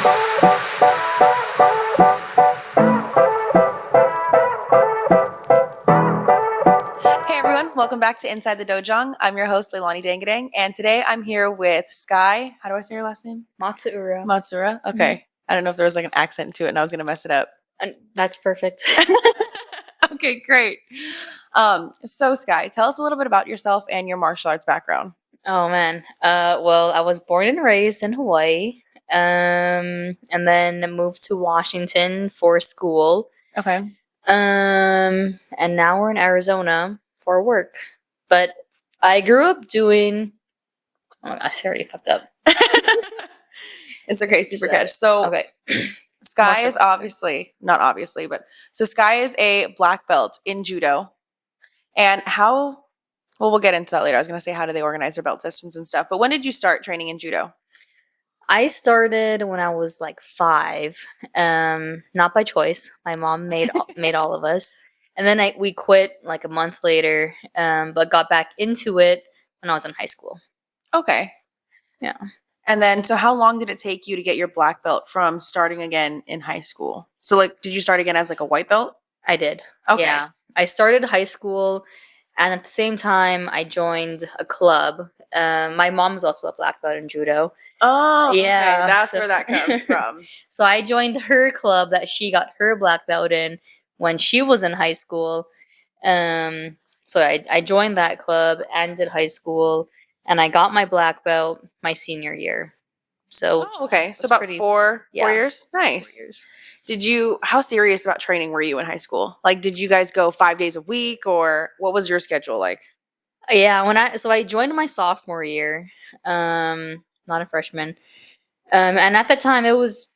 Hey everyone, welcome back to Inside the Dojang. I'm your host, Leilani Dangadang, and today I'm here with Skye. How do I say your last name? Matsuura. Matsuura? Okay. I don't know if there was like an accent to it and I was going to mess it up. That's perfect. Okay, great. So Skye, tell us a little bit about yourself and your martial arts background. Oh man. Well, I was born and raised in Hawaii, and then moved to Washington for school. Okay. And now we're in Arizona for work. But I grew up doing. Oh my gosh, I already fucked up. It's okay, super catch. So Okay. Skye is not obviously, but so Skye is a black belt in judo. And we'll get into that later. I was going to say, how do they organize their belt systems and stuff? But when did you start training in judo? I started when I was like 5, not by choice. My mom made all of us, and then we quit like a month later, but got back into it when I was in high school. Okay. Yeah. And then, so how long did it take you to get your black belt from starting again in high school? So, like, did you start again as like a white belt? I did. Okay. Yeah. I started high school, and at the same time, I joined a club. My mom's also a black belt in judo. Oh, Yeah, okay. That's where that comes from. So I joined her club that she got her black belt in when she was in high school. So I joined that club and did high school, and I got my black belt my senior year. So okay. So about four years. Nice. 4 years. How serious about training were you in high school? Like, did you guys go 5 days a week, or what was your schedule like? Yeah, I joined my sophomore year, not a freshman, and at the time it was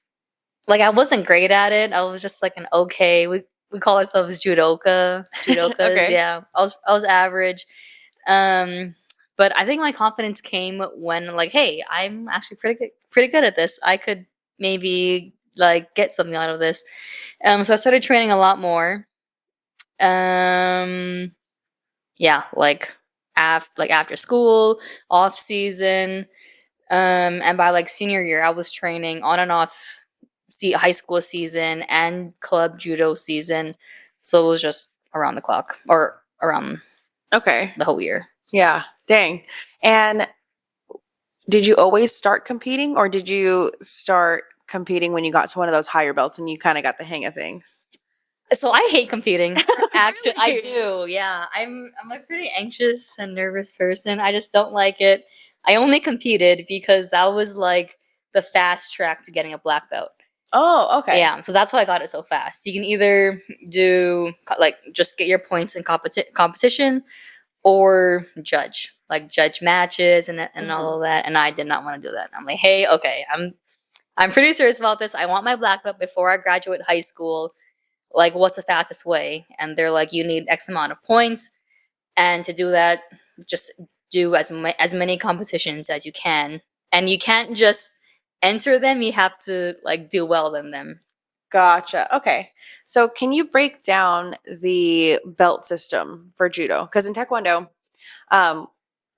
like I wasn't great at it. I was just like an okay. We call ourselves judokas. Okay. Yeah, I was average, but I think my confidence came when like, hey, I'm actually pretty good at this. I could maybe like get something out of this. So I started training a lot more. Yeah, like after school, off season, and by like senior year, I was training on and off the high school season and club judo season, so it was just around the clock or around the whole year. Yeah, dang. And did you always start competing, or did you start competing when you got to one of those higher belts and you kind of got the hang of things? So I hate competing. Actually, I Really? do. Yeah, I'm a pretty anxious and nervous person. I just don't like it. I only competed because that was like the fast track to getting a black belt. Oh, okay. Yeah, so that's how I got it so fast. You can either do like just get your points in competition, or judge matches and all of that. And I did not want to do that. I'm like, hey, okay, I'm pretty serious about this. I want my black belt before I graduate high school. Like, what's the fastest way? And they're like, you need X amount of points, and to do that, just do as many competitions as you can, and you can't just enter them. You have to like do well in them. Gotcha. Okay. So can you break down the belt system for judo? Because in Taekwondo,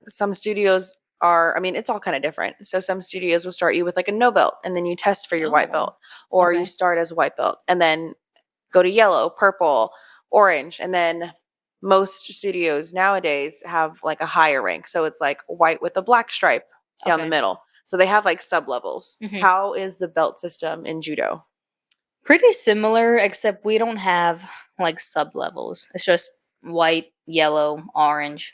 some studios it's all kind of different. So some studios will start you with like a no belt and then you test for your white belt, or you start as a white belt and then go to yellow, purple, orange. And then most studios nowadays have like a higher rank. So it's like white with a black stripe down the middle. So they have like sub levels. How is the belt system in judo? Pretty similar, except we don't have like sub levels. It's just white, yellow, orange.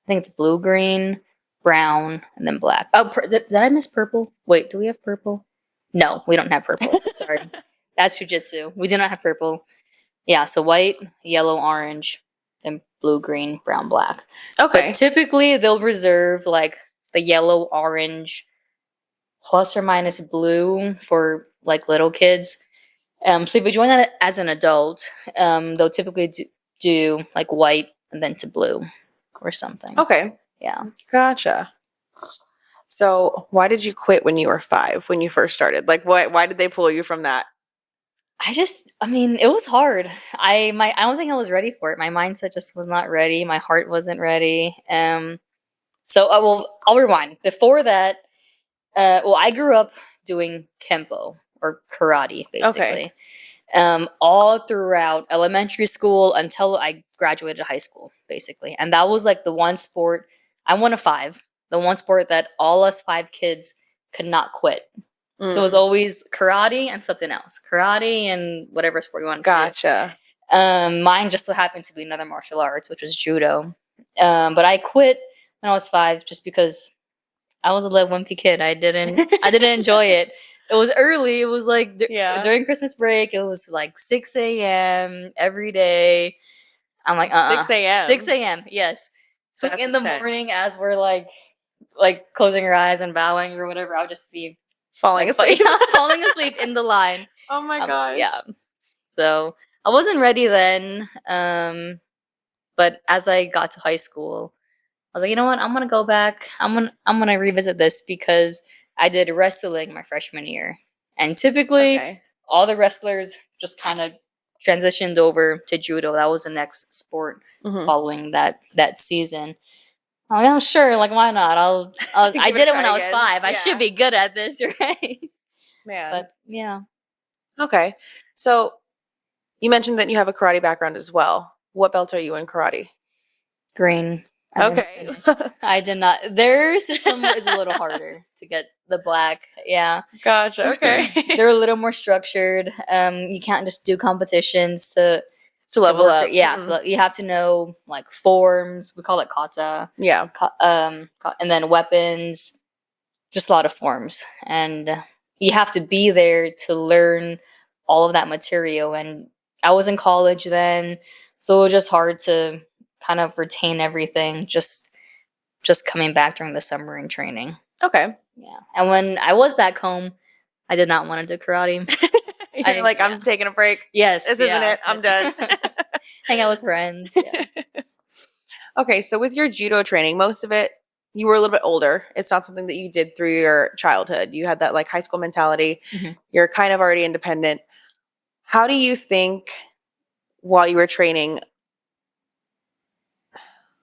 I think it's blue, green, brown, and then black. Oh, did I miss purple? Wait, do we have purple? No, we don't have purple. Sorry. That's jujitsu. We do not have purple. Yeah, so white, yellow, orange, and blue, green, brown, black. Okay. But typically they'll reserve like the yellow, orange, plus or minus blue for like little kids. So if you join that as an adult, they'll typically do like white and then to blue or something. Okay. Yeah. Gotcha. So why did you quit when you were 5, when you first started? Like why did they pull you from that? It was hard. I don't think I was ready for it. My mindset just was not ready. My heart wasn't ready. I'll rewind. Before that, I grew up doing Kempo, or karate, Okay. basically. All throughout elementary school until I graduated high school, basically. And that was like the one sport, I'm one of five, the one sport that all us five kids could not quit. So it was Mm, always karate and something else. Karate and whatever sport you wanted to do. gotcha. Mine just so happened to be another martial arts, which was judo. But I quit when I was 5 just because I was a little wimpy kid. I didn't enjoy it. It was early. It was like Yeah. during Christmas break. It was like 6 a.m. every day. I'm like 6 a.m. 6 a.m. Yes. So That's in the intense. morning, as we're like closing our eyes and bowing or whatever, I'll just be Falling asleep. falling asleep in the line. Oh my gosh. Yeah. So I wasn't ready then. But as I got to high school, I was like, you know what? I'm gonna go back. I'm gonna revisit this because I did wrestling my freshman year, and typically Okay. all the wrestlers just kind of transitioned over to judo. That was the next sport Mhm. following that season. I'm like, oh sure, like why not? I Give it did a it when try I was again. 5. I Yeah. should be good at this, right? Man. But yeah, Okay. So you mentioned that you have a karate background as well. What belt are you in karate? green. I didn't Okay. finish. I did not. Their system is a little harder to get the black. Yeah. Gotcha. Okay. They're a little more structured. You can't just do competitions To to level work. up. Yeah, Mhm. you have to know like forms. We call it kata. Yeah. And then weapons. Just a lot of forms, and you have to be there to learn all of that material. And I was in college then, so it was just hard to kind of retain everything. Just coming back during the summer and training. Okay. Yeah, and when I was back home, I did not want to do karate. You're like, I'm taking a break. Yes, This isn't it. I'm done. Hang out with friends. Yeah. Okay, so with your judo training, most of it you were a little bit older. It's not something that you did through your childhood. You had that like high school mentality. Mhm. You're kind of already independent. How do you think while you were training,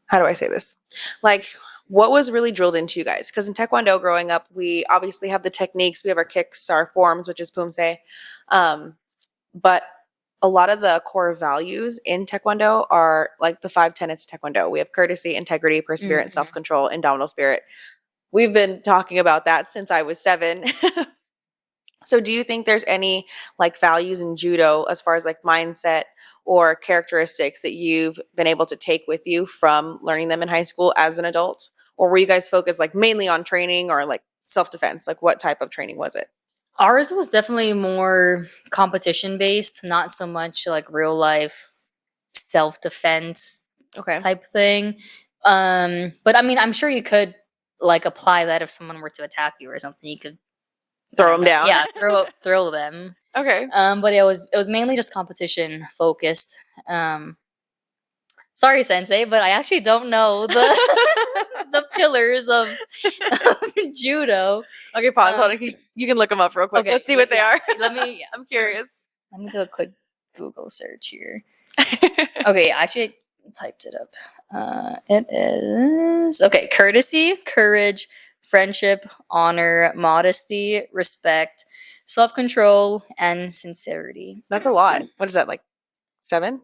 how do I say this? Like, what was really drilled into you guys? Because in Taekwondo growing up, we obviously have the techniques, we have our kicks, our forms, which is Pumse. But a lot of the core values in Taekwondo are like the 5 tenets of Taekwondo. We have courtesy, integrity, perseverance, Mhm. self control, indomitable spirit. We've been talking about that since I was 7. So do you think there's any like values in judo as far as like mindset or characteristics that you've been able to take with you from learning them in high school as an adult? Or were you guys focused like mainly on training or like self-defense? Like what type of training was it? Ours was definitely more competition based, not so much like real life self defense Okay. type thing. But I mean, I'm sure you could like apply that if someone were to attack you or something. You could I Throw don't them know, down. yeah, throw them. Okay. But it was mainly just competition focused. Sorry, Sensei, but I actually don't know the pillars of judo. Okay, pause. Hold on. You can look them up real quick. Okay, Let's see what they yeah, are. let me. Yeah, I'm curious. let me do a quick Google search here. Okay, I actually typed it up. It is okay. Courtesy, courage, friendship, honor, modesty, respect, self-control, and sincerity. That's a lot. What is that, like 7?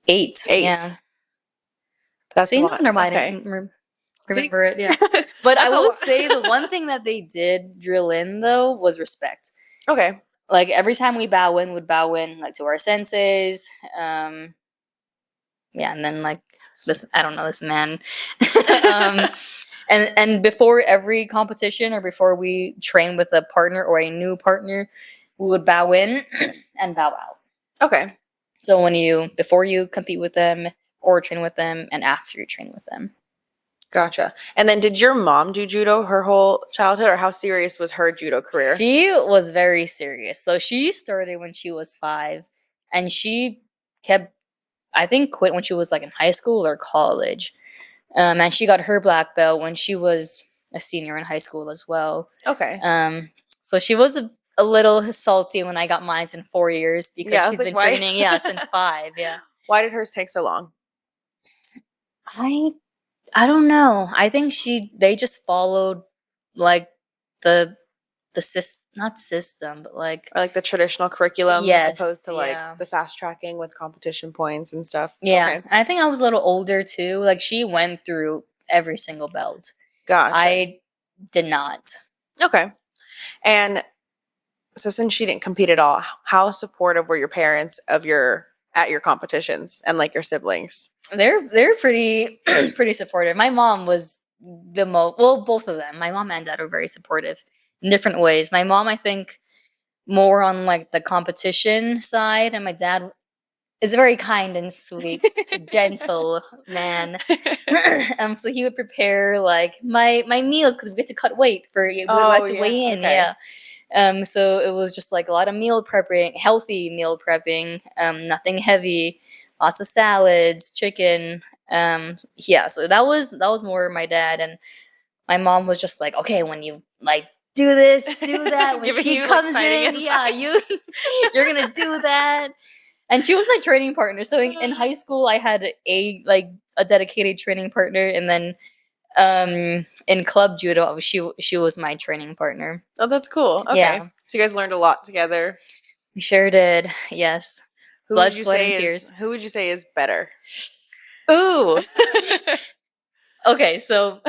8. 8. Yeah. That's a See, no lot. wonder why I Okay. didn't See? remember it. Yeah. But I That's a will lot. say the one thing that they did drill in though was respect. Okay. Like every time we bow in, would bow in like to our senseis. Yeah, and then like this, I don't know this man. um, and before every competition or before we train with a partner or a new partner, we would bow in and bow out. Okay. So before you compete with them or train with them, and after you train with them. Gotcha. And then did your mom do judo her whole childhood, or how serious was her judo career? She was very serious. So she started when she was 5, and she kept, I think, quit when she was like in high school or college. And she got her black belt when she was a senior in high school as well. Okay. So she was a little salty when I got mine in 4 years because Yeah, I was she's like, been why? training, since 5. Yeah. Why did hers take so long? I don't know. I think they just followed like the not system, but like Or like the traditional curriculum yes, opposed to like yeah. the fast tracking with competition points and stuff. Yeah. Okay. And I think I was a little older too. Like she went through every single belt. Gotcha. I did not. Okay. And so since she didn't compete at all, how supportive were your parents of your at your competitions and like your siblings? They're pretty pretty supportive. My mom was the most well, both of them. My mom and dad were very supportive in different ways. My mom, I think, more on like the competition side, and my dad is a very kind and sweet, gentle man. So he would prepare like my meals because we get to cut weight for we Oh had to yeah. weigh in, Okay. yeah. So it was just like a lot of meal prepping, healthy meal prepping, nothing heavy, lots of salads, chicken. Yeah, so that was more my dad, and my mom was just like, okay, when you like do this, do that. When Giving she you, like, comes fighting in, yeah, inside. you're gonna do that. And she was my training partner. So in high school, I had a dedicated training partner, and then in club judo, she was my training partner. Oh, that's cool. Okay. Yeah. So you guys learned a lot together. We sure did. Yes. Blood, sweat, and tears. Who would you say is better? Ooh. Okay, so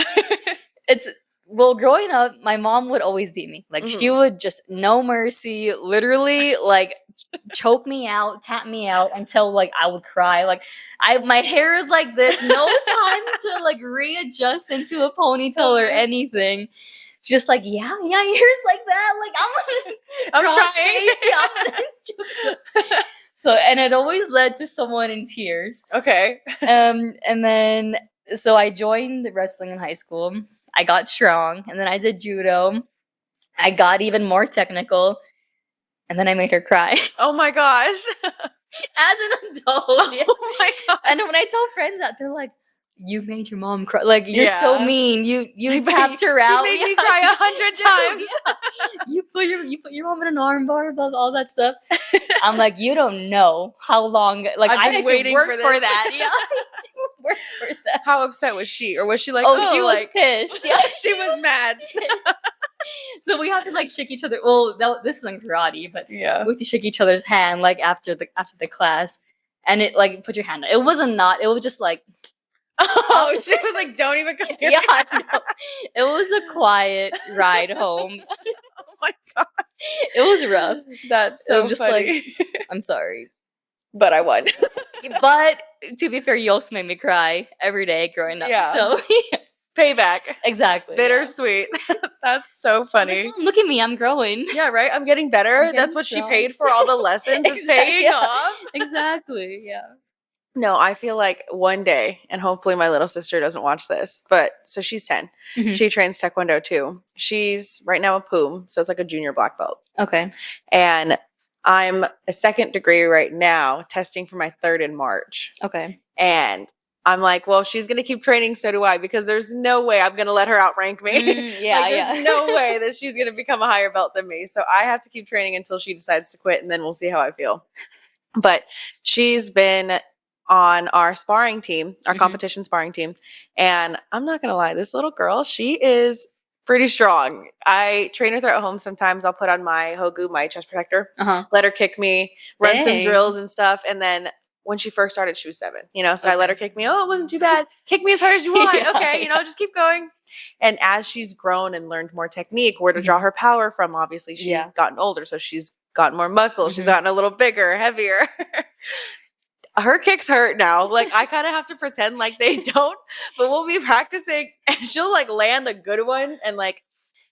it's well, growing up, my mom would always beat me. Like she Mhm. would just no mercy, literally like choke me out, tap me out until like I would cry. Like my hair is like this, no time to like readjust into a ponytail or anything. Just like, yeah, your hair's like that. Like I'm I'm cross trying. face, yeah, I'm gonna choke. So and it always led to someone in tears. Okay. And then so I joined wrestling in high school. I got strong, and then I did judo. I got even more technical, and then I made her cry Oh my gosh. as an adult. Yeah. Oh my god. And when I tell friends that, they're like, "You made your mom cry. Like you're so Yeah. mean. You Like, tapped her she out. made me Yeah. cry 100 Dude, times. yeah. You put your mom in an arm bar, blah, all that stuff." I'm like, you don't know how long. Like I've I been had to waiting work for for this. that. Yeah, I had to work for that. How upset was she? Or was she like, Oh, she was like pissed. Yeah, she was mad. pissed. So we have to like shake each other. Well, this is in karate, but Yeah. we have to shake each other's hand like after the class, and it like put your hand. It wasn't not. It was just like Oh, she was like, don't even come here. yeah. No. It was a quiet ride home. Oh my god. It was rough. That's So so just funny. I'm sorry, But I won. but to be fair, you also made me cry every day growing up. Yeah. So Payback. exactly. Bittersweet. That's so Yeah. funny. Like, "Mom, look at me, I'm growing." Yeah, right? I'm getting better. I'm getting That's what she strong. paid for all the lessons. It's paying Yeah. off. Exactly. Yeah. No, I feel like one day, and hopefully my little sister doesn't watch this, but so she's 10. Mhm. She trains Taekwondo too. She's right now a poom, so it's like a junior black belt. Okay. And I'm a second degree right now, testing for my third in March. Okay. And I'm like, well, if she's going to keep training, so do I, because there's no way I'm going to let her outrank me. Yeah. Like, there's Yeah. no way that she's going to become a higher belt than me. So I have to keep training until she decides to quit, and then we'll see how I feel. But she's been on our sparring team, our Mhm. competition sparring team. And I'm not going to lie, this little girl, she is pretty strong. I train with her at home sometimes. I'll put on my Hogu, my chest protector, Uh-huh. let her kick me, run some Dang. drills and stuff. And then when she first started, she was 7, so I let her Okay. kick me. Oh, it wasn't too bad. Kick me as hard as you want. Yeah, Okay, just keep going. And as she's grown and learned more technique, where to draw her power from, obviously she's Yeah. gotten older. So she's gotten more muscle. She's Mhm. gotten a little bigger, heavier. Her kicks hurt now. Like I kind of have to pretend like they don't, but we'll be practicing and she'll like land a good one and like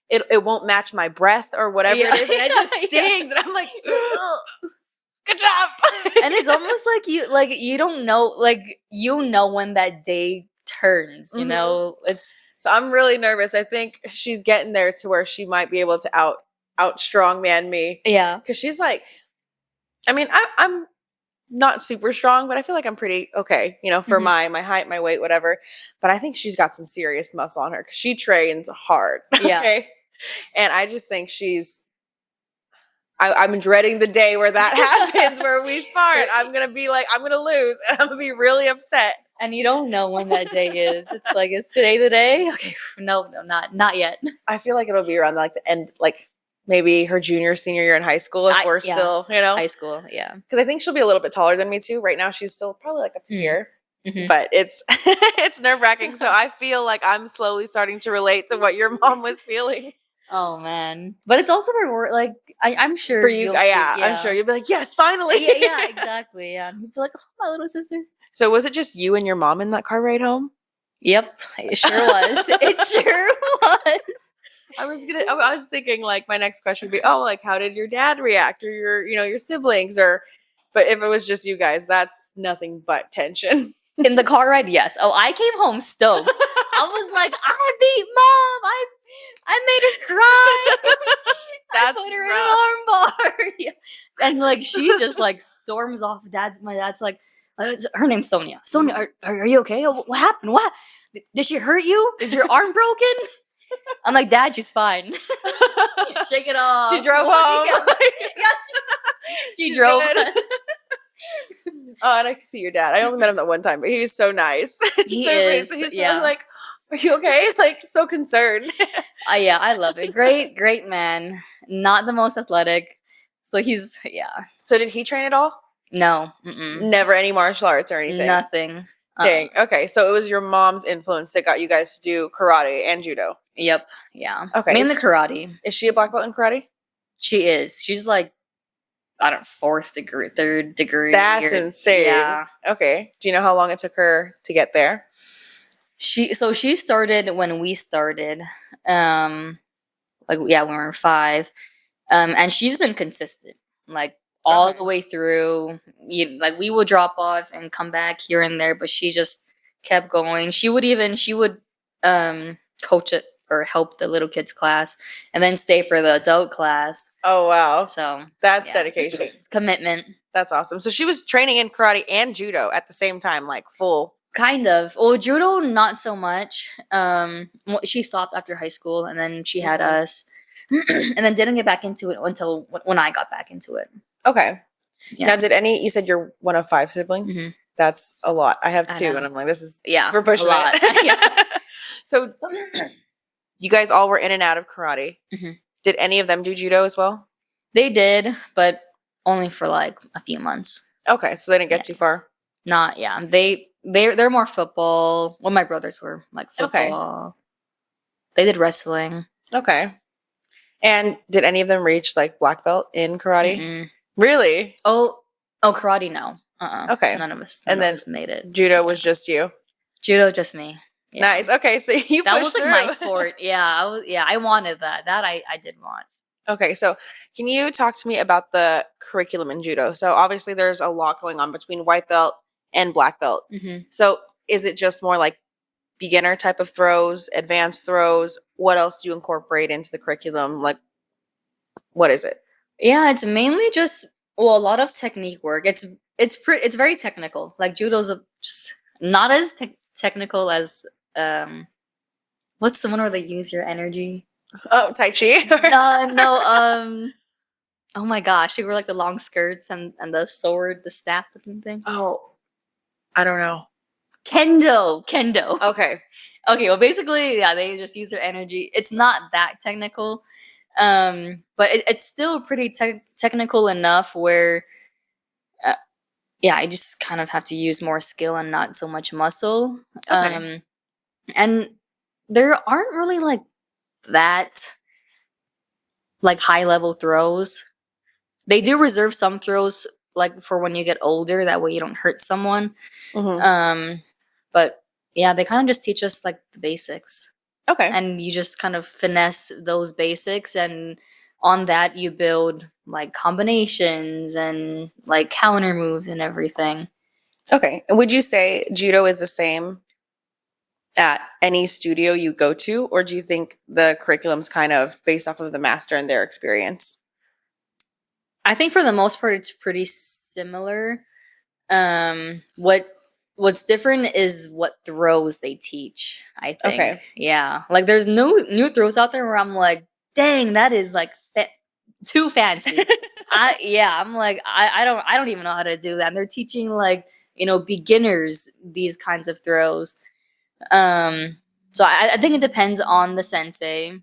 it won't match my breath or whatever Yeah. it is. And it just Yeah. stings. And I'm like, ugh, good job. And it's almost like you don't know, like when that day turns. You Mhm. know, it's So I'm really nervous. I think she's getting there to where she might be able to out strongman me. yeah. Cause she's like, I mean, I'm not super strong, but I feel like I'm pretty okay, for Mhm. my height, my weight, whatever. But I think she's got some serious muscle on her because she trains hard. Yeah. Okay. And I just think I'm dreading the day where that happens, where we spar and I'm going to be like, I'm going to lose and I'm going to be really upset. And you don't know when that day is. It's like, is today the day? Okay, no, not yet. I feel like it'll be around like the end, like maybe her junior, senior year in high school if we're Yeah, still, you know? high school. Yeah. Because I think she'll be a little bit taller than me too. Right now, she's still probably like up to here, Mm-hmm. but it's it's nerve wracking. So I feel like I'm slowly starting to relate to what your mom was feeling. Oh man, but it's also for like I'm sure For you, you'll yeah, feel, I'm sure you'll be like, yes, finally. yeah, exactly. Yeah, you'll be like, oh, my little sister. So was it just you and your mom in that car ride home? Yep, it sure was. It sure was. I was thinking like my next question would be, oh, like how did your dad react or your, you know, your siblings or, but if it was just you guys, that's nothing but tension. In the car ride, yes. Oh, I came home stoked. I was like, I beat mom. I made her cry. I That's put her in an armbar. Yeah. And like she just like storms off. My dad's like, her name's Sonia. Sonia, are you okay? What happened? What? Did she hurt you? Is your arm broken? I'm like, Dad, she's fine. Shake it off. She drove home. Yeah, she drove. Oh, and I can see your dad. I only met him that one time, but he was so nice. He so is. So he's yeah. like, are you okay? Like so concerned. Yeah, I love it. Great man. Not the most athletic. So he's, yeah. So did he train at all? No. Mm-mm. Never any martial arts or anything? Nothing. Dang. Okay. So it was your mom's influence that got you guys to do karate and judo. Yep. Yeah. Okay. Mainly karate. Is she a black belt in karate? She is. She's like, I don't know, 4th degree, 3rd degree. That's insane. Yeah. Okay. Do you know how long it took her to get there? She started when we started. Like, yeah, when we were 5. And she's been consistent. Like all the way through. Like we would drop off and come back here and there, but she just kept going. She would coach it or help the little kids class and then stay for the adult class. Oh wow. So that's dedication. It's commitment. That's awesome. So she was training in karate and judo at the same time, like full. Kind of. Well, judo not so much. She stopped after high school and then she had us and then didn't get back into it until when I got back into it. Okay. Yeah. Now, you said you're one of 5 siblings? Mm-hmm. That's a lot. I have 2, and I'm like, this is, we're pushing a lot. it. So, you guys all were in and out of karate. Mm-hmm. Did any of them do judo as well? They did, but only for like a few months. Okay, so they didn't get too far. They're more football. Well, my brothers were like football. Okay. They did wrestling. Okay. And did any of them reach like black belt in karate? Mm-hmm. Really? Oh, karate, no. Okay. None of us made it. Judo was just you? Judo, just me. Yeah. Nice. Okay, so you that pushed was through. Like my sport. Yeah, I wanted that. That I did want. Okay, so can you talk to me about the curriculum in judo? So obviously there's a lot going on between white belt and black belt. Mm-hmm. So is it just more like beginner type of throws, advanced throws? What else do you incorporate into the curriculum? Like, what is it? Yeah, it's mainly just a lot of technique work. It's very technical. Like judo's just not as technical as what's the one where they use your energy? Oh, Tai Chi? No. Oh my gosh, they were like the long skirts and the sword, the staff looking thing. Oh, I don't know. Kendo. Okay. Well, basically, yeah, they just use their energy. It's not that technical, but it's still pretty technical enough where, yeah, I just kind of have to use more skill and not so much muscle. Okay. And there aren't really like that, like high level throws. They do reserve some throws like for when you get older. That way you don't hurt someone. Mm-hmm. But yeah, they kind of just teach us like the basics. Okay. And you just kind of finesse those basics, and on that you build like combinations and like counter moves and everything. Okay. And would you say judo is the same at any studio you go to, or do you think the curriculum's kind of based off of the master and their experience? I think for the most part it's pretty similar. What's different is what throws they teach, I think. Okay. Yeah. Like there's new throws out there where I'm like, dang, that is like too fancy. I'm like, I don't even know how to do that. And they're teaching like, beginners these kinds of throws. So I think it depends on the sensei.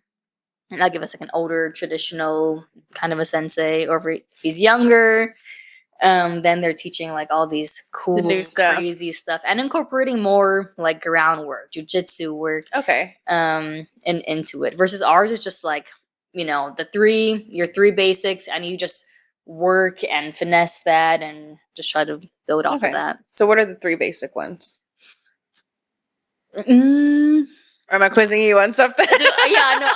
And I'll give us like an older traditional kind of a sensei, or if he's younger, then they're teaching like all these The cool, new stuff. crazy stuff and incorporating more like groundwork, jujitsu work, Okay. and into it. Versus ours is just like, your three basics, and you just work and finesse that and just try to build off of that. So what are the 3 basic ones? Mm, Or am I quizzing you on something? yeah, no,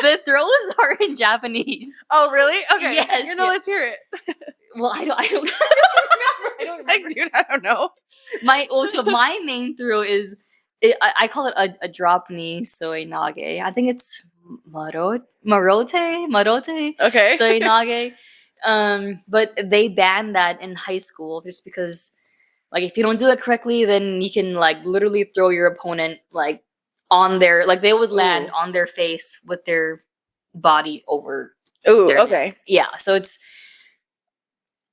the throws are in Japanese. Oh, really? Okay. Yes, Let's hear it. Well, I don't remember. I don't It's like, dude, I don't know. So my main throw is, I call it a drop knee soinage. I think it's marote. Okay. Soinage. But they banned that in high school just because, like, if you don't do it correctly, then you can like literally throw your opponent like on their, like, they would land on their face with their body over. Ooh, their okay. neck. Yeah, so it's,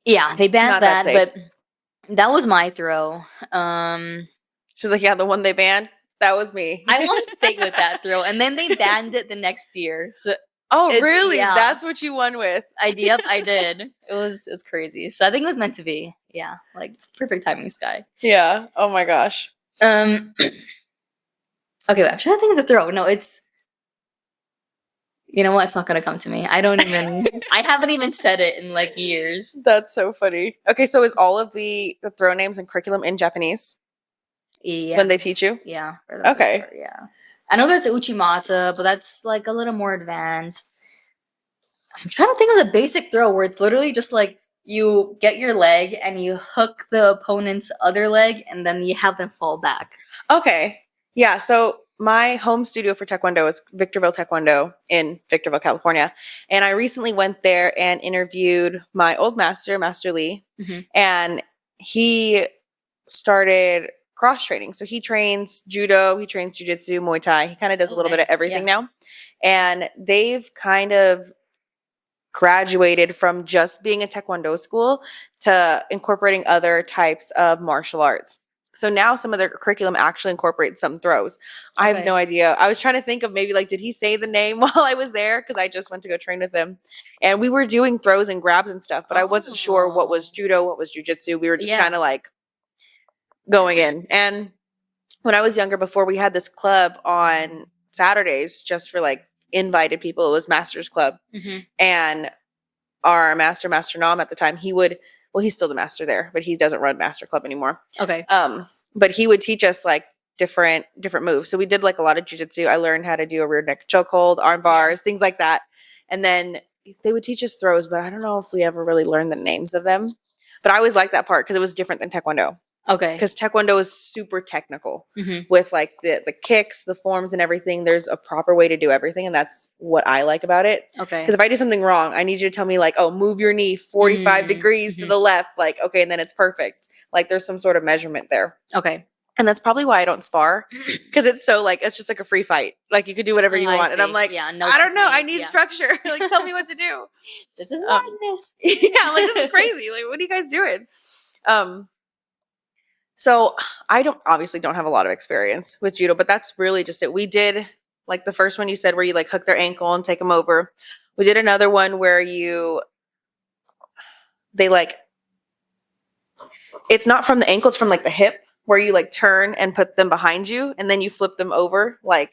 yeah, they banned Not that that, safe. but that was my throw. She's like, yeah, the one they banned, that was me. I won state with that throw, and then they banned it the next year. So really? yeah. That's what you won with? Yep, I did. It's crazy. So I think it was meant to be. Yeah, like perfect timing, Skye. Yeah. Oh my gosh. Okay, wait, I'm trying to think of the throw. No, it's. You know what? It's not gonna come to me. I haven't even said it in like years. That's so funny. Okay, so is all of the throw names and curriculum in Japanese? Yeah. When they teach you? Yeah. Okay. Sure, yeah. I know there's Uchimata, but that's like a little more advanced. I'm trying to think of the basic throw where it's literally just like you get your leg and you hook the opponent's other leg and then you have them fall back. Okay. Yeah, so my home studio for Taekwondo is Victorville Taekwondo in Victorville, California. And I recently went there and interviewed my old master, Master Lee, and he started cross training. So he trains judo, he trains jujitsu, Muay Thai. He kind of does a little bit of everything now. And they've kind of graduated from just being a Taekwondo school to incorporating other types of martial arts. So now some of their curriculum actually incorporates some throws. I have no idea. I was trying to think of maybe like, did he say the name while I was there? Because I just went to go train with him. And we were doing throws and grabs and stuff, but I wasn't sure what was judo, what was jujitsu. We were just kind of like going in. And when I was younger, before we had this club on Saturdays just for like invited people, it was Masters Club. And our master Nam at the time, he's still the master there, but he doesn't run Master Club anymore. Okay. But he would teach us like different moves. So we did like a lot of jujitsu. I learned how to do a rear neck chokehold, arm bars, things like that. And then they would teach us throws, but I don't know if we ever really learned the names of them. But I always liked that part because it was different than Taekwondo. Okay. Because Taekwondo is super technical with like the kicks, the forms and everything. There's a proper way to do everything. And that's what I like about it. Okay. Because if I do something wrong, I need you to tell me like, oh, move your knee 45 degrees to the left. Like, okay. And then it's perfect. Like there's some sort of measurement there. Okay. And that's probably why I don't spar. Because it's so like, it's just like a free fight. Like you could do whatever you want. And I'm like, I don't know. I need structure. Like tell me what to do. This is madness. Yeah. Like this is crazy. Like what are you guys doing? So I obviously don't have a lot of experience with judo, but that's really just it. We did like the first one you said where you like hook their ankle and take them over. We did another one where it's not from the ankle, it's from like the hip where you like turn and put them behind you and then you flip them over like.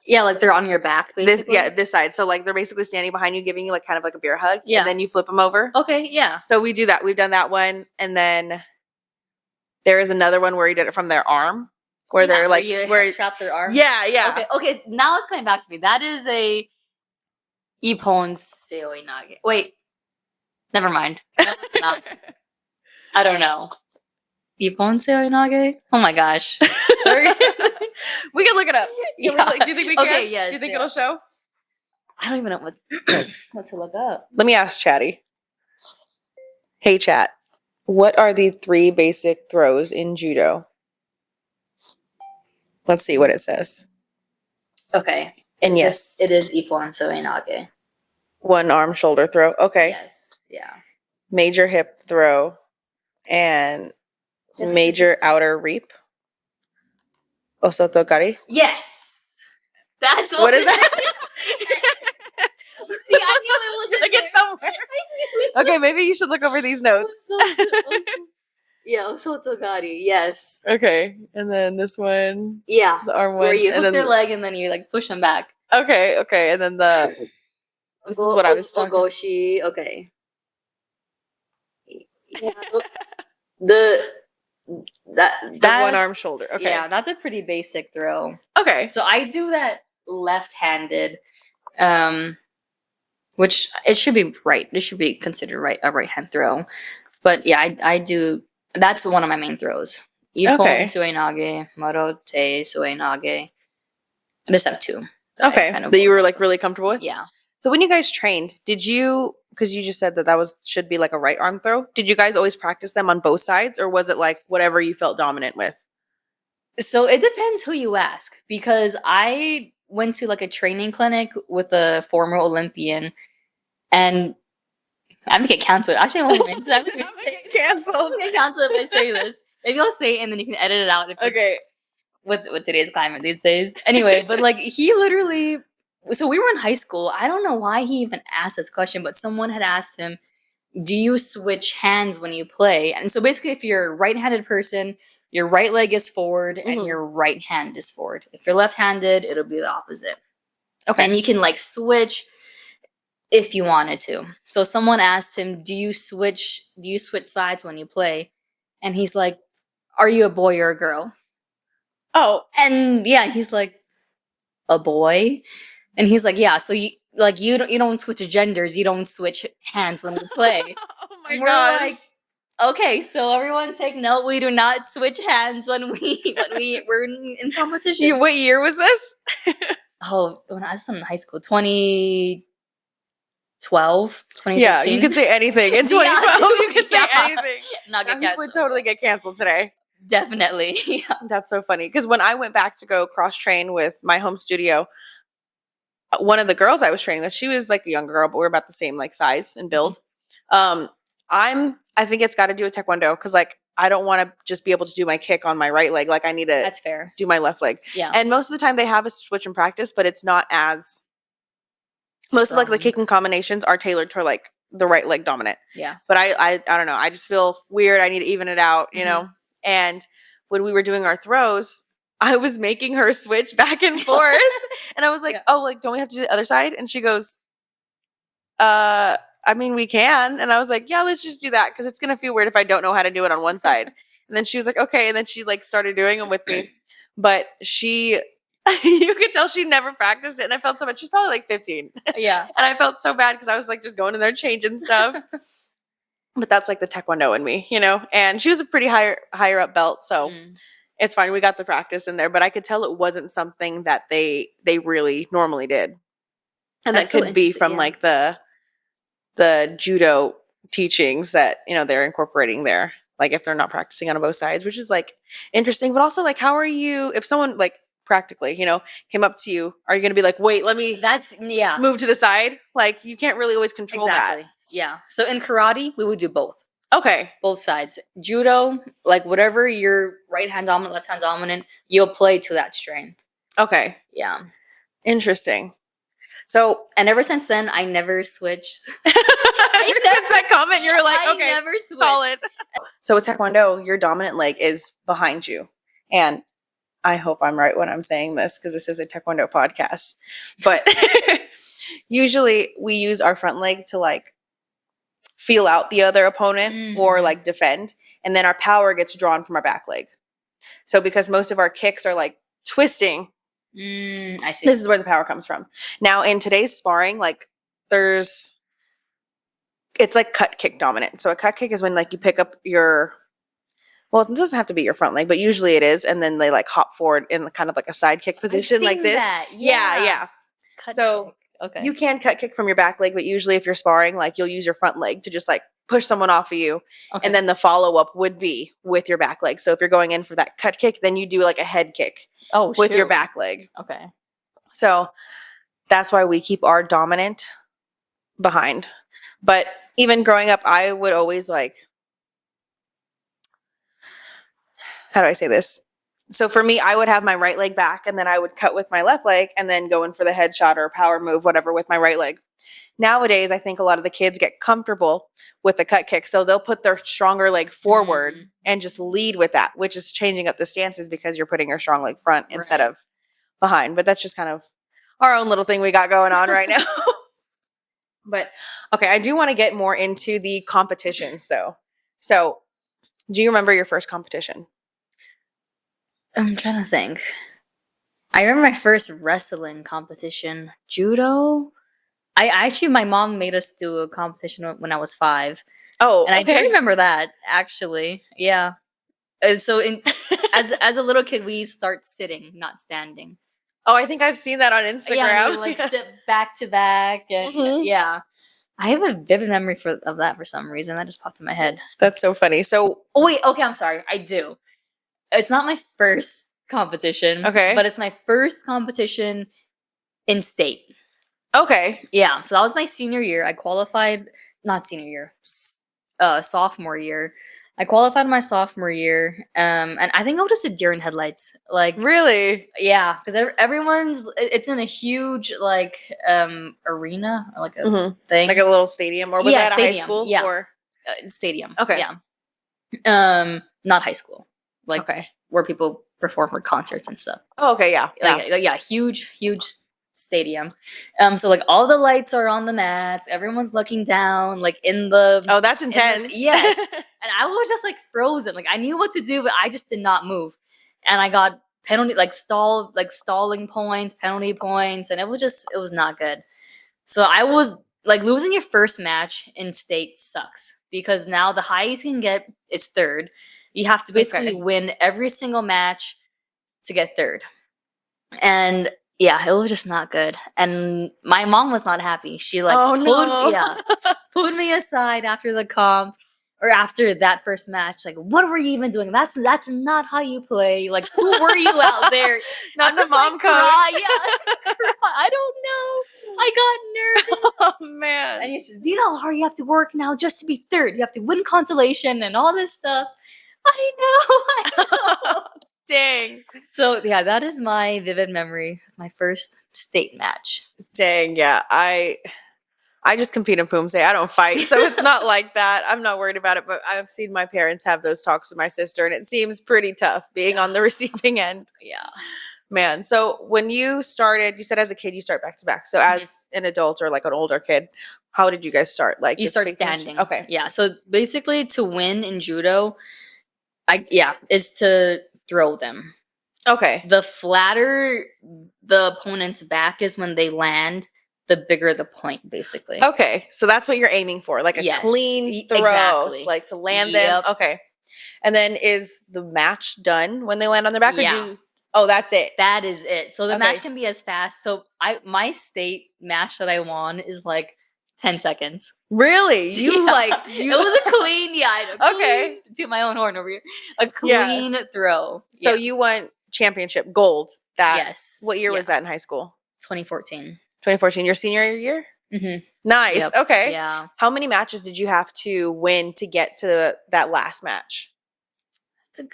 Yeah, like they're on your back, basically. This side. So like they're basically standing behind you, giving you like kind of like a bear hug. Yeah. And then you flip them over. Okay, yeah. So we do that. We've done that one. And then there is another one where he did it from their arm, where they're like, where trap their arm. Yeah. Okay. Now it's coming back to me. That is a ippon seoinage. Wait, never mind. No, it's not. I don't know. Ippon seoinage. Oh my gosh. We can look it up. Yeah. Do you think we can? Okay. Yes. Do you think it'll show? I don't even know what to look up. Let me ask Chatty. Hey, Chat. What are the 3 basic throws in judo? Let's see what it says. Okay. And yes. It is ippon seoinage. One arm shoulder throw. Okay. Yes. Yeah. Major hip throw and major outer reap. Osoto gari. Yes. That's what is that? Okay, maybe you should look over these notes. Yeah, Osotogari. Yes. Okay, and then this one, Yeah. the arm Where one, you and hook then their leg and then you like push them back. okay, and then this is what I was talking. Ogoshi. Okay. Yeah. The The one arm shoulder. Okay. Yeah, that's a pretty basic throw. Okay. So I do that left-handed, which it should be right. It should be considered a right hand throw. But yeah, I do. That's one of my main throws. Ippon suenage, marote suenage. I just have two. Okay, that you were like really comfortable with? Yeah. So when you guys trained, did you, because you just said that should be like a right arm throw, did you guys always practice them on both sides, or was it like whatever you felt dominant with? So it depends who you ask, because I went to like a training clinic with a former Olympian, and I'm gonna get canceled. Actually, I won't even say. I'm gonna get canceled. I'm gonna get canceled if I say this. Maybe I'll say it and then you can edit it out. If Okay. With today's climate these days. Anyway, but like he literally. So we were in high school. I don't know why he even asked this question, but someone had asked him, "Do you switch hands when you play?" And so basically, if you're a right-handed person, your right leg is forward and your right hand is forward. If you're left-handed, it'll be the opposite. Okay. And you can like switch if you wanted to. So someone asked him, do you switch sides when you play? And he's like, are you a boy or a girl? Oh. And yeah, he's like, a boy? And he's like, yeah, so you don't switch genders, you don't switch hands when you play. Oh my gosh. Like, okay, so everyone take note. We do not switch hands when we're in competition. What year was this? Oh, when I was in high school, 2012, 2013. Yeah, you could say anything. In 2012, you could say anything. Not get He would totally get canceled today. Definitely. Yeah. That's so funny. Because when I went back to go cross-train with my home studio, one of the girls I was training with, she was like a younger girl, but we're about the same like size and build. I think it's got to do with Taekwondo, because like I don't want to just be able to do my kick on my right leg. Like I need to That's fair. do my left leg. Yeah. And most of the time they have a switch in practice, but it's not as most of like the kicking combinations are tailored to like the right leg dominant. Yeah. But I don't know. I just feel weird. I need to even it out, you know? And when we were doing our throws, I was making her switch back and forth. And I was like, oh, like, don't we have to do the other side? And she goes, I mean, we can. And I was like, yeah, let's just do that, because it's going to feel weird if I don't know how to do it on one side. And then she was like, okay. And then she like started doing them with me. But you could tell she never practiced it. And I felt so bad. She's probably like 15. Yeah. And I felt so bad because I was like just going in there changing stuff. But that's like the Taekwondo in me, you know? And she was a pretty higher up belt. So it's fine. We got the practice in there. But I could tell it wasn't something that they really normally did. And That's that could be from like the judo teachings that, you know, they're incorporating there. Like if they're not practicing on both sides, which is like interesting. But also like, how are you, if someone like practically, you know, came up to you, are you going to be like, wait, let me move to the side? Like you can't really always control that. Yeah. So in karate, we would do both. Okay. Both sides. Judo, like whatever your right hand dominant, left hand dominant, you'll play to that strength. Okay. Yeah. Interesting. So, and ever since then, I never switched. Since that comment, you were like, okay, never switched. Solid. So with Taekwondo, your dominant leg is behind you. And I hope I'm right when I'm saying this, because this is a Taekwondo podcast. But usually we use our front leg to like feel out the other opponent or like defend. And then our power gets drawn from our back leg. So because most of our kicks are like twisting, I see. This is where the power comes from. Now in today's sparring, like it's like cut kick dominant. So a cut kick is when like you pick up well, it doesn't have to be your front leg, but usually it is. And then they like hop forward in kind of like a side kick position like this. Yeah. So kick. Okay. You can cut kick from your back leg, but usually if you're sparring, like you'll use your front leg to just like push someone off of you. Okay. And then the follow-up would be with your back leg. So if you're going in for that cut kick, then you do like a head kick with your back leg. Okay. So that's why we keep our dominant behind. But even growing up, I would always like, how do I say this? So for me, I would have my right leg back and then I would cut with my left leg and then go in for the headshot or power move, whatever, with my right leg. nowadays I think a lot of the kids get comfortable with the cut kick. So they'll put their stronger leg forward and just lead with that, which is changing up the stances because you're putting your strong leg front instead of behind. But that's just kind of our own little thing we got going on right now. But okay, I do want to get more into the competitions though. So do you remember your first competition? I'm trying to think. I remember my first wrestling competition. Judo? My mom made us do a competition when I was 5. Oh, and I do remember that, actually. Yeah. And so as a little kid, we start sitting, not standing. Oh, I think I've seen that on Instagram. Yeah, we like sit back to back, and yeah, I have a vivid memory of that for some reason. That just popped in my head. That's so funny. So, oh wait, okay, I'm sorry. I do. It's not my first competition, okay, but it's my first competition in state. Okay. Yeah, so that was my senior year. I qualified, not senior year, sophomore year. I qualified my sophomore year, and I think I would have said deer in headlights. Like, really? Yeah, because it's in a huge arena, or like a thing, like a little stadium, or was that at a high school? Yeah, or stadium. Okay. Yeah, not high school, like okay, where people perform for concerts and stuff. Oh, okay, yeah, yeah, huge stadium. So like all the lights are on the mats, everyone's looking down, like in the Oh, that's intense. Yes. And I was just like frozen. Like I knew what to do, but I just did not move. And I got penalty stalling points, penalty points, and it was not good. So I was like, losing your first match in state sucks, because now the highest you can get is 3rd. You have to basically win every single match to get 3rd. And yeah, it was just not good. And my mom was not happy. She pulled me aside after the comp, or after that first match. Like, what were you even doing? That's not how you play. Like, who were you out there? Not the mom coach. I don't know. I got nervous. Oh man. And you know how hard you have to work now just to be 3rd. You have to win consolation and all this stuff. I know. Dang. So yeah, that is my vivid memory of my first state match. Dang, yeah. I just compete in Pumse. I don't fight, so it's not like that. I'm not worried about it, but I've seen my parents have those talks with my sister, and it seems pretty tough being on the receiving end. Yeah. Man, so when you started, you said as a kid you start back to back. So as an adult or like an older kid, how did you guys start? Like you start standing. Okay. Yeah. So basically, to win in judo, is to throw them. Okay. The flatter the opponent's back is when they land, the bigger the point, basically. Okay. So that's what you're aiming for, like a clean throw, like to land them. Okay. And then is the match done when they land on their back? Yeah. Oh, that's it. That is it. So the match can be as fast. So my state match that I won is like 10 seconds. Really? It was a clean, okay. To my own horn over here. A clean throw. So you won championship gold. Yes. What year was that in high school? 2014. 2014, your senior year? Mm-hmm. Nice. Yep. Okay. Yeah. How many matches did you have to win to get to that last match?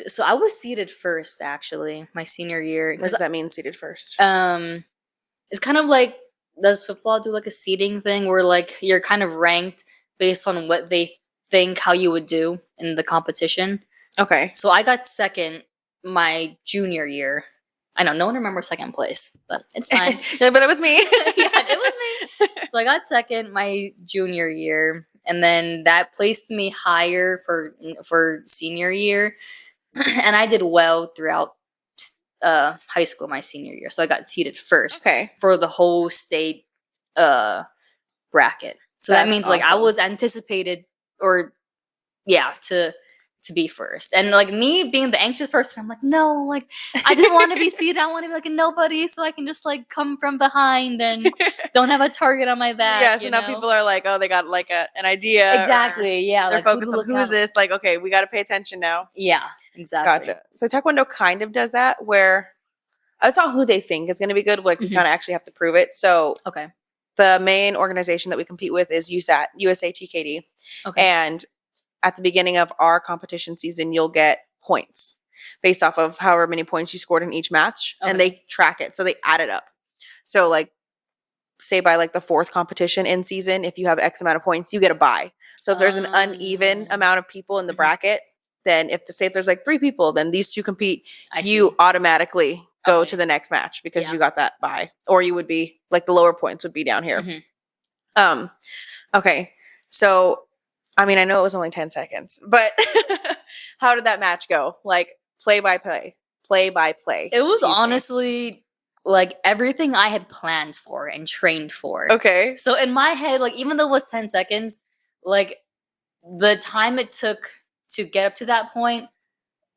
So I was seeded first, actually, my senior year. What does that mean, seeded first? It's kind of like, does football do like a seeding thing where like you're kind of ranked based on what they think how you would do in the competition? Okay. So I got second my junior year. I know no one remembers second place, but it's fine. But it was me. It was me. So I got second my junior year, and then that placed me higher for senior year. And I did well throughout high school my senior year. So I got seeded first for the whole state bracket. So that means like I was anticipated to be first. And like me being the anxious person, I'm like, no, like I didn't want to be seated. I want to be like a nobody, so I can just like come from behind and don't have a target on my back. Yeah, so now people are like, oh, they got like an idea. Exactly, yeah. They're like, focused on who's this? Like, okay, we got to pay attention now. Yeah, exactly. Gotcha. So Taekwondo kind of does that where it's not who they think is going to be good. Like we kind of actually have to prove it. So the main organization that we compete with is USAT, USA TKD. Okay. And at the beginning of our competition season, you'll get points based off of however many points you scored in each match. And they track it. So they add it up. So like say by like the fourth competition in season, if you have X amount of points, you get a bye. So if there's an uneven amount of people in the bracket, then if there's like 3 people, then these 2 compete, you automatically go to the next match because you got that bye. Or you would be like the lower points would be down here. Okay. So I mean, I know it was only 10 seconds, but how did that match go? Like play by play. It was honestly like everything I had planned for and trained for. Okay. So in my head, like even though it was 10 seconds, like the time it took to get up to that point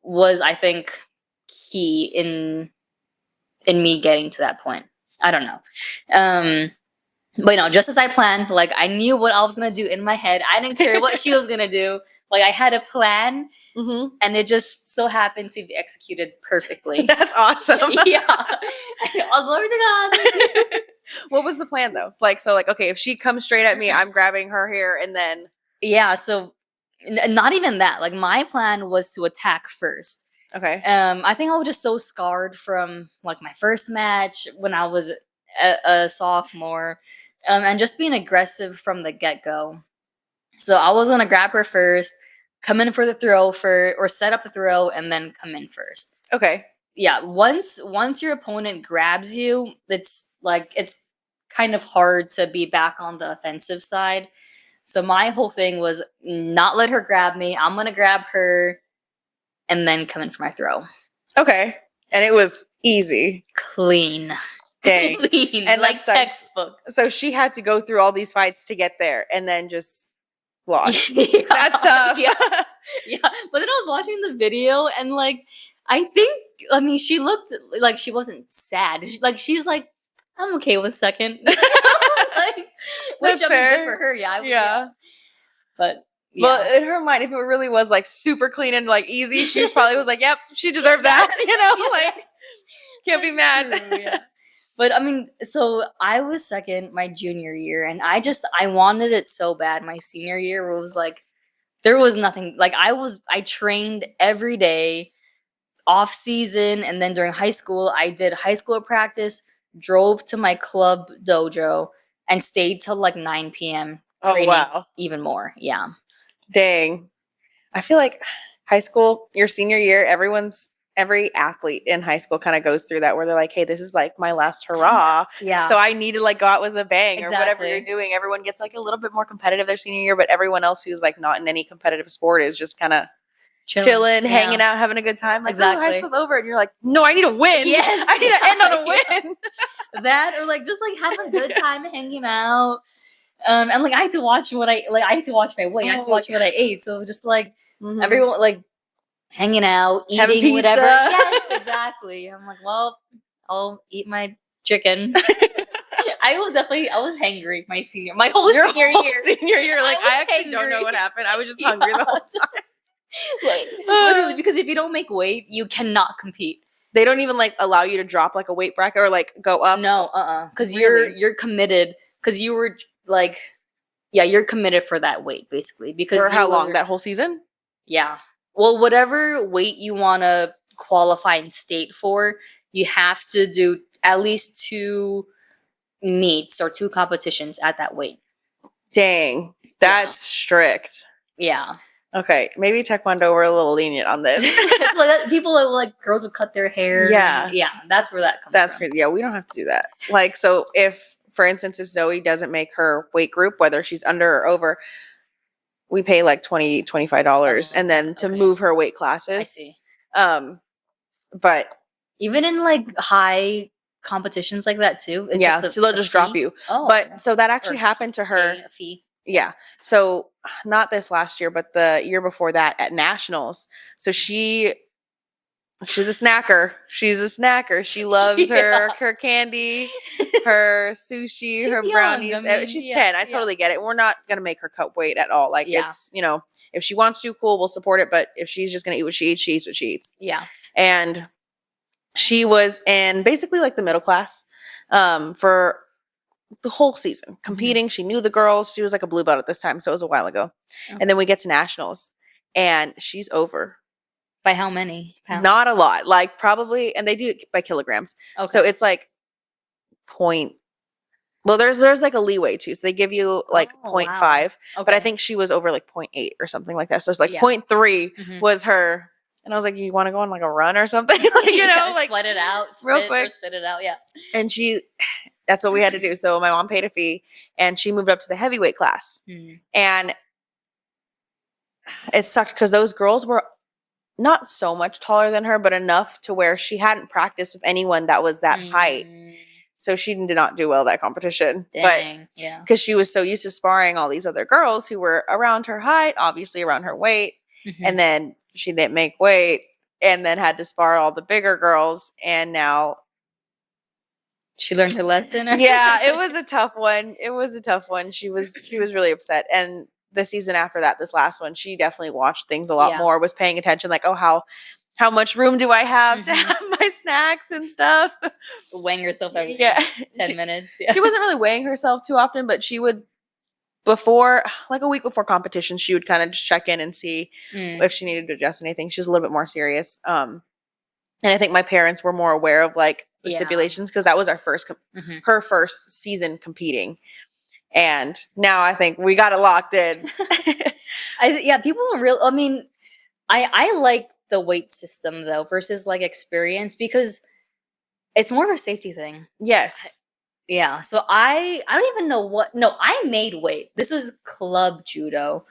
was, I think, key in me getting to that point. I don't know. But no, just as I planned, like I knew what I was gonna do in my head. I didn't care what she was gonna do. Like I had a plan, and it just so happened to be executed perfectly. That's awesome. Yeah. All glory to God. What was the plan though? Like okay, if she comes straight at me, I'm grabbing her here, and then so not even that. Like my plan was to attack first. Okay. I think I was just so scarred from like my first match when I was a sophomore. And just being aggressive from the get-go. So I was gonna grab her first, come in for the throw or set up the throw, and then come in first. Okay. Yeah, once your opponent grabs you, it's kind of hard to be back on the offensive side. So my whole thing was not let her grab me. I'm gonna grab her, and then come in for my throw. Okay. And it was easy. Clean. Dang. Clean. And like textbook. So she had to go through all these fights to get there and then just lost. Yeah. That's tough. Yeah. Yeah. But then I was watching the video and like, I mean, she looked like she wasn't sad. She's like, I'm okay with second. Like, that's fair. Good for her. Yeah. Yeah. But yeah. Well, in her mind, if it really was like super clean and like easy, she probably was like, yep, she deserved that. You know, like can't be mad. True, yeah. But I mean, so I was second my junior year, and I wanted it so bad. My senior year was like, there was nothing. Like I trained every day, off season, and then during high school, I did high school practice, drove to my club dojo, and stayed till like 9 p.m. Oh wow! Even more, yeah. Dang, I feel like high school, your senior year, every athlete in high school kind of goes through that where they're like, hey, this is like my last hurrah. Yeah. So I need to like go out with a bang or whatever you're doing. Everyone gets like a little bit more competitive their senior year, but everyone else who's like not in any competitive sport is just kind of chilling, hanging out, having a good time. Like, oh, high school's over. And you're like, no, I need to win. Yes. I need to end on a win. That or like just like have a good time hanging out. And like I had to watch my weight. I had to watch what I ate. So just like everyone like hanging out, eating whatever. Yes, exactly. I'm like, well, I'll eat my chicken. I was hangry my whole senior year. Senior year, like I actually don't know what happened. I was just hungry the whole time. Like literally, because if you don't make weight, you cannot compete. They don't even like allow you to drop like a weight bracket or like go up. No, because you're committed. Because you were like, yeah, you're committed for that weight basically. Because for how long? That whole season? Yeah. Well, whatever weight you want to qualify in state for, you have to do at least 2 meets or 2 competitions at that weight. Dang, that's strict. Yeah. Okay, maybe Taekwondo were a little lenient on this. People like girls would cut their hair. Yeah. Yeah, that's where that comes from. That's crazy. Yeah, we don't have to do that. Like, so if, for instance, if Zoe doesn't make her weight group, whether she's under or over, we pay like $25 and then to move her weight classes. I see. But even in like high competitions like that too. It's they'll just drop you. Oh, but so that actually happened to her. A fee. Yeah. So not this last year, but the year before that at nationals. So she's a snacker. She's a snacker. She loves her candy, her sushi, her brownies. Young. I mean, she's 10. I totally get it. We're not going to make her cut weight at all. Like it's, you know, if she wants to, cool, we'll support it. But if she's just going to eat what she eats what she eats. Yeah. And she was in basically like the middle class for the whole season competing. She knew the girls. She was like a blue belt at this time. So it was a while ago. Okay. And then we get to nationals and she's over. By how many pounds? Not a lot. Like probably, and they do it by kilograms. Okay. So it's like Well, there's like a leeway too. So they give you like Oh, point wow. 0.5, but I Okay. think she was over like 0.8 or something like that. So it's like Yeah. 0.3 Mhm. was her. And I was like, you want to go on like a run or something? Like, Yeah, like sweat it out, real spit or quick. spit it out. Yeah. And that's what we had to do. So my mom paid a fee and she moved up to the heavyweight class. Mm. And it sucked because those girls were not so much taller than her, but enough to where she hadn't practiced with anyone that was that height. So she did not do well that competition. Dang. But Yeah. because she was so used to sparring all these other girls who were around her height, obviously around her weight, Mhm. and then she didn't make weight and then had to spar all the bigger girls. And now, She learned her lesson. yeah, it was a tough one. It was a tough one. She was really upset. And the season after that, this last one, she definitely watched things a lot Yeah. more, was paying attention, like, oh, how much room do I have to Mhm. have my snacks and stuff? Weighing herself every Yeah. 10 minutes. Yeah. She wasn't really weighing herself too often, but she would, before, like a week before competition, she would kind of just check in and see Mm. if she needed to adjust anything. She was a little bit more serious. And I think my parents were more aware of like the Yeah. stipulations because that was our Mhm. her first season competing. And now I think we got it locked in. Yeah, people don't really. I mean, I like the weight system though versus like experience because it's more of a safety thing. Yes. Yeah. So I don't even know what. No, I made weight. This is club judo.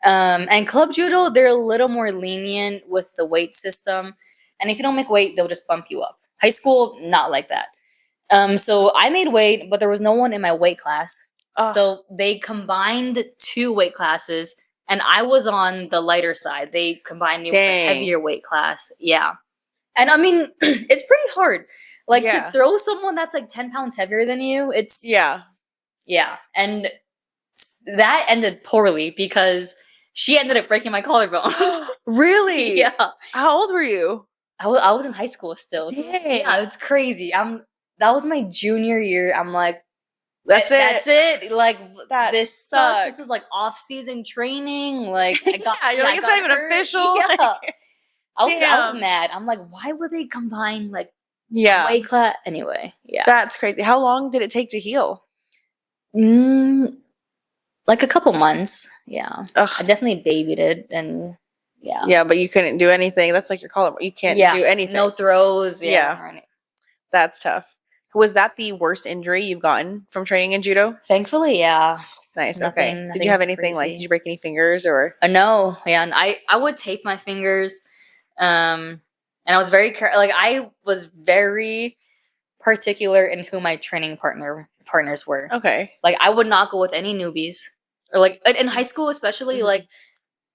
And club judo, they're a little more lenient with the weight system. And if you don't make weight, they'll just bump you up. High school, not like that. So I made weight, but there was no one in my weight class. Ugh. So they combined 2 weight classes, and I was on the lighter side. They combined me with a Dang. heavier weight class. Yeah. And I mean, it's pretty hard. Like Yeah. to throw someone that's like 10 pounds heavier than you, it's, Yeah. yeah. And that ended poorly because she ended up breaking my collarbone. Really? Yeah. How old were you? I was in high school still. So Dang. yeah, it's crazy. That was my junior year. I'm like, That's That's it. Like That this sucks. sucks. This is like off-season training. Like I got, Yeah, you're like, I it's got not even hurt. official. Yeah. Like, I was damn. mad. I'm like, why would they combine like Yeah. weight class? Anyway, yeah. That's crazy. How long did it take to heal? Like a couple months. Yeah. Ugh. I definitely babied it, and yeah. Yeah, but you couldn't do anything. That's like your collarbone. You can't do anything. No throws. Yeah. Yeah. or any- That's tough. Was that the worst injury you've gotten from training in judo? Thankfully, yeah. Nice. Okay. Did Nothing you have anything like, crazy. did you break any fingers or? No, yeah, and I would tape my fingers, and I was very like I was very particular in who my training partners were. Okay. Like I would not go with any newbies, or like in high school especially. Mhm. Like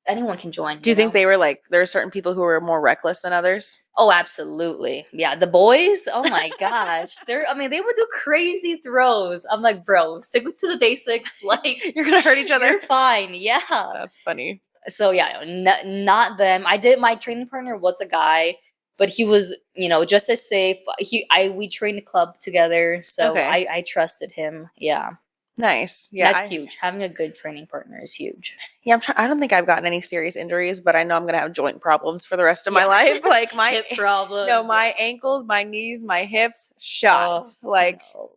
anyone can join. Do you think know? they were like, there are certain people who were more reckless than others? Oh, absolutely. Yeah, the boys. Oh my gosh, I mean, they would do crazy throws. I'm like, bro, stick to the basics. Like You're going to hurt each other. you're fine. Yeah. That's funny. So yeah, not them. My training partner was a guy, but he was, just as safe. We trained a club together, so Okay. I trusted him. Yeah. Nice. Yeah. That's huge. Having a good training partner is huge. Yeah. I don't think I've gotten any serious injuries, but I know I'm going to have joint problems for the rest of my Yeah. life. Like my hip problems. No, my ankles, my knees, my hips shot. Oh, like no.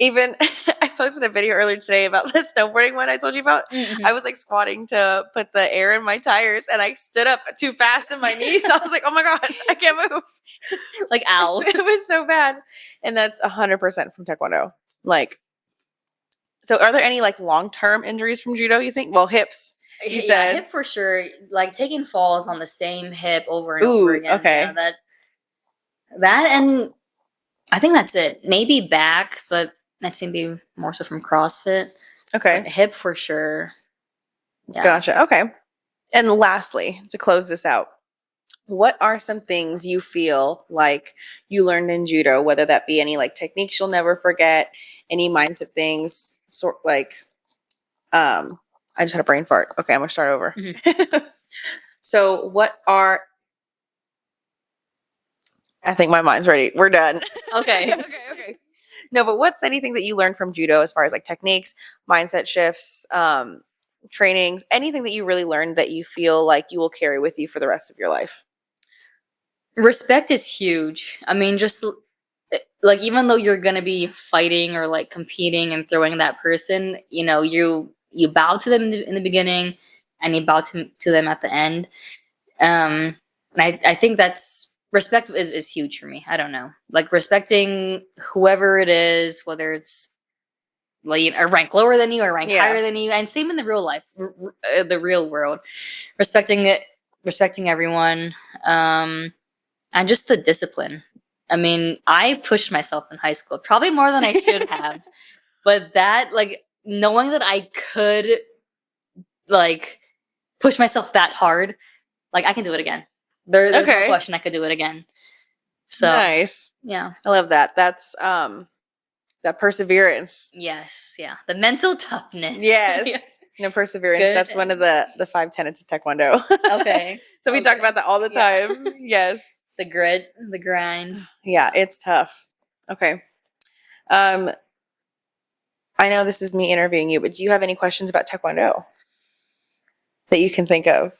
even I posted a video earlier today about the snowboarding one I told you about. Mhm. I was like squatting to put the air in my tires and I stood up too fast in my knees. I was like, oh my God, I can't move. Like ow. It was so bad. And that's 100% from Taekwondo. Like, so are there any like long-term injuries from judo, you think? Well, hips. You said. Hip for sure. Like taking falls on the same hip over and over again. Okay. Yeah, that and I think that's it. Maybe back, but that seemed to be more so from CrossFit. Okay. But hip for sure. Yeah. Gotcha. Okay. And lastly, to close this out, what are some things you feel like you learned in judo, whether that be any like techniques you'll never forget, any mindset things, sort like, I just had a brain fart. Okay, I'm gonna start over. Mhm. So I think my mind's ready. We're done. Okay. Okay. No, but what's anything that you learned from judo as far as like techniques, mindset shifts, trainings, anything that you really learned that you feel like you will carry with you for the rest of your life? Respect is huge. I mean, just like even though you're gonna be fighting or like competing and throwing that person, you know, you bow to them in the beginning and you bow to them at the end. And I think that's respect is huge for me. I don't know, like respecting whoever it is, whether it's like a rank lower than you or a rank Yeah. higher than you, and same in the real life, the real world, respecting it, respecting everyone, and just the discipline. I mean, I pushed myself in high school, probably more than I should have, but that, like, knowing that I could, like, push myself that hard, like, I can do it again. There's no Okay. question I could do it again. So, Nice. yeah. I love that. That's that perseverance. Yes, yeah. The mental toughness. Yes. Yeah. No, perseverance. Good. That's one of the 5 tenets of Taekwondo. Okay. So we talk about that all the Yeah. time. Yes. The grit, the grind. Yeah, it's tough. Okay. I know this is me interviewing you, but do you have any questions about Taekwondo that you can think of?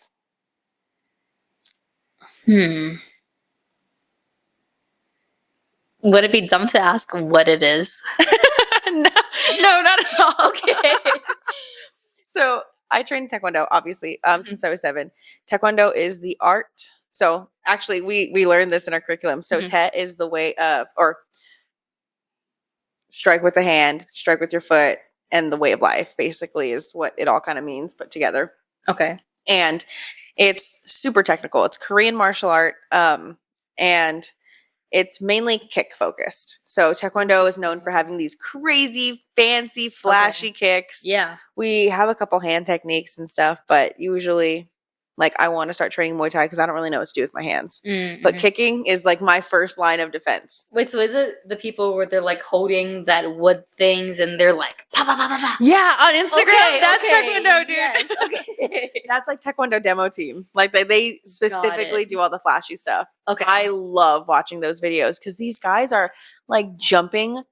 Would it be dumb to ask what it is? No, not at all. Okay. So I trained Taekwondo, obviously, since I was 7. Taekwondo is the art. So actually, we learned this in our curriculum. So Te is the way of, or strike with the hand, strike with your foot, and the way of life, basically, is what it all kind of means put together. Okay. And it's super technical. It's Korean martial art, and it's mainly kick focused. So Taekwondo is known for having these crazy, fancy, flashy kicks. Yeah. We have a couple hand techniques and stuff, but usually, like, I want to start training Muay Thai because I don't really know what to do with my hands. But kicking is like my first line of defense. Wait, so is it the people where they're like holding that wood things and they're like pa pa pa pa pa? Yeah, on Instagram, that's Taekwondo, dude. Yes, okay. That's like Taekwondo demo team. Like they specifically do all the flashy stuff. Okay. I love watching those videos because these guys are like jumping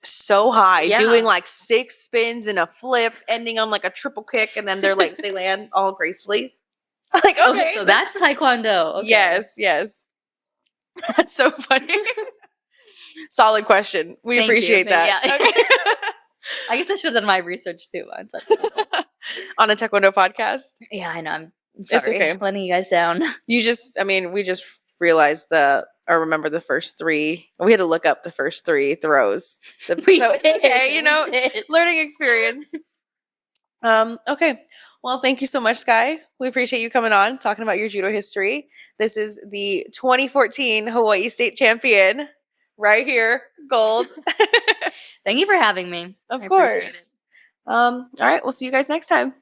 so high, doing like 6 spins and a flip, ending on like a triple kick, and then they're like they land all gracefully. Like, okay, so that's Taekwondo. Okay. Yes. That's so funny. Solid question. We appreciate that. Yeah. Okay. I guess I should have done my research too on On a Taekwondo podcast. Yeah, I know. I'm sorry. It's okay. Letting you guys down. We just realized remember the first 3. We had to look up the first 3 throws. We did. Okay, you know, learning experience. Okay. Well, thank you so much, Skye. We appreciate you coming on, talking about your judo history. This is the 2014 Hawaii State Champion right here, gold. Thank you for having me. Of course. All right. We'll see you guys next time.